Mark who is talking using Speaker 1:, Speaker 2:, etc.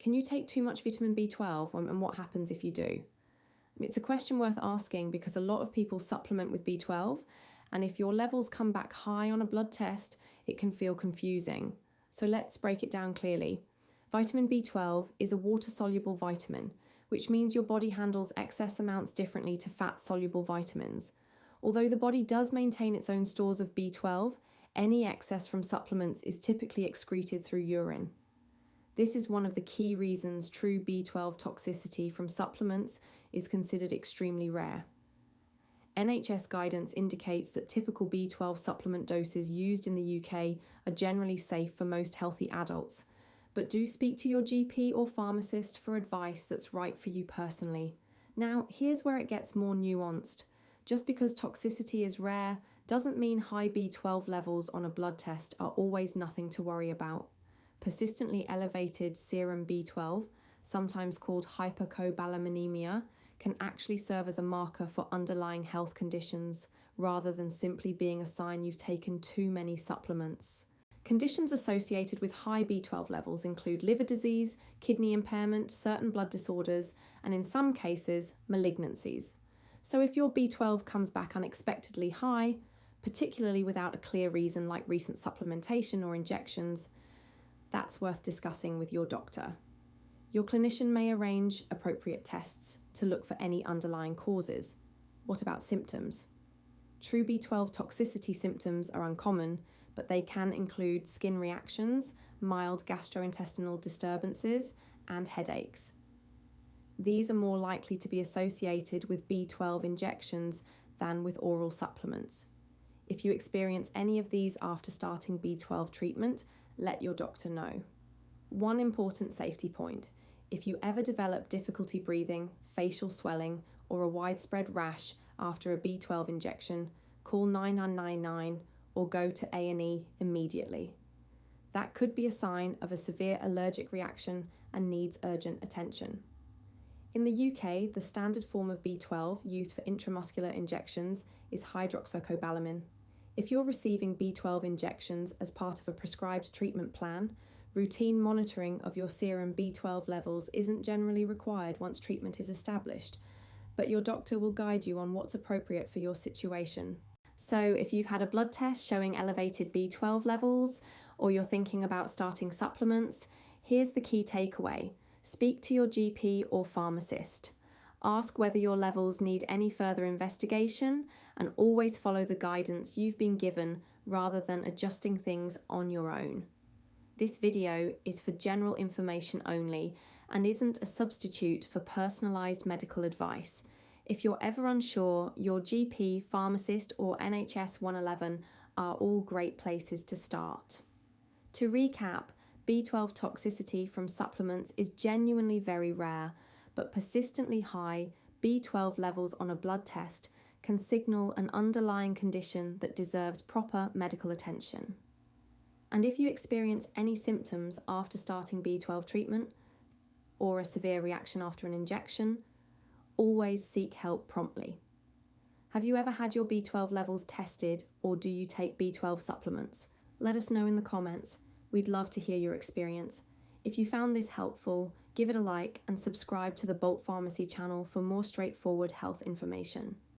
Speaker 1: Can you take too much vitamin B12 and what happens if you do? It's a question worth asking because a lot of people supplement with B12, and if your levels come back high on a blood test, it can feel confusing. So let's break it down clearly. Vitamin B12 is a water-soluble vitamin, which means your body handles excess amounts differently to fat-soluble vitamins. Although the body does maintain its own stores of B12, any excess from supplements is typically excreted through urine. This is one of the key reasons true B12 toxicity from supplements is considered extremely rare. NHS guidance indicates that typical B12 supplement doses used in the UK are generally safe for most healthy adults, but do speak to your GP or pharmacist for advice that's right for you personally. Now, here's where it gets more nuanced. Just because toxicity is rare doesn't mean high B12 levels on a blood test are always nothing to worry about. Persistently elevated serum B12, sometimes called hypercobalamin, can actually serve as a marker for underlying health conditions rather than simply being a sign you've taken too many supplements. Conditions associated with high B12 levels include liver disease, kidney impairment, certain blood disorders, and in some cases, malignancies. So if your B12 comes back unexpectedly high, particularly without a clear reason like recent supplementation or injections, that's worth discussing with your doctor. Your clinician may arrange appropriate tests to look for any underlying causes. What about symptoms? True B12 toxicity symptoms are uncommon, but they can include skin reactions, mild gastrointestinal disturbances, and headaches. These are more likely to be associated with B12 injections than with oral supplements. If you experience any of these after starting B12 treatment, let your doctor know. One important safety point: if you ever develop difficulty breathing, facial swelling, or a widespread rash after a B12 injection, call 9999 or go to A&E immediately. That could be a sign of a severe allergic reaction and needs urgent attention. In the UK, the standard form of B12 used for intramuscular injections is hydroxycobalamin. If you're receiving B12 injections as part of a prescribed treatment plan, routine monitoring of your serum B12 levels isn't generally required once treatment is established, but your doctor will guide you on what's appropriate for your situation. So if you've had a blood test showing elevated B12 levels, or you're thinking about starting supplements, here's the key takeaway. Speak to your GP or pharmacist. Ask whether your levels need any further investigation, and always follow the guidance you've been given rather than adjusting things on your own. This video is for general information only and isn't a substitute for personalised medical advice. If you're ever unsure, your GP, pharmacist, or NHS 111 are all great places to start. To recap, B12 toxicity from supplements is genuinely very rare, but persistently high B12 levels on a blood test can signal an underlying condition that deserves proper medical attention. And if you experience any symptoms after starting B12 treatment, or a severe reaction after an injection, always seek help promptly. Have you ever had your B12 levels tested, or do you take B12 supplements? Let us know in the comments. We'd love to hear your experience. If you found this helpful, give it a like and subscribe to the Bolt Pharmacy channel for more straightforward health information.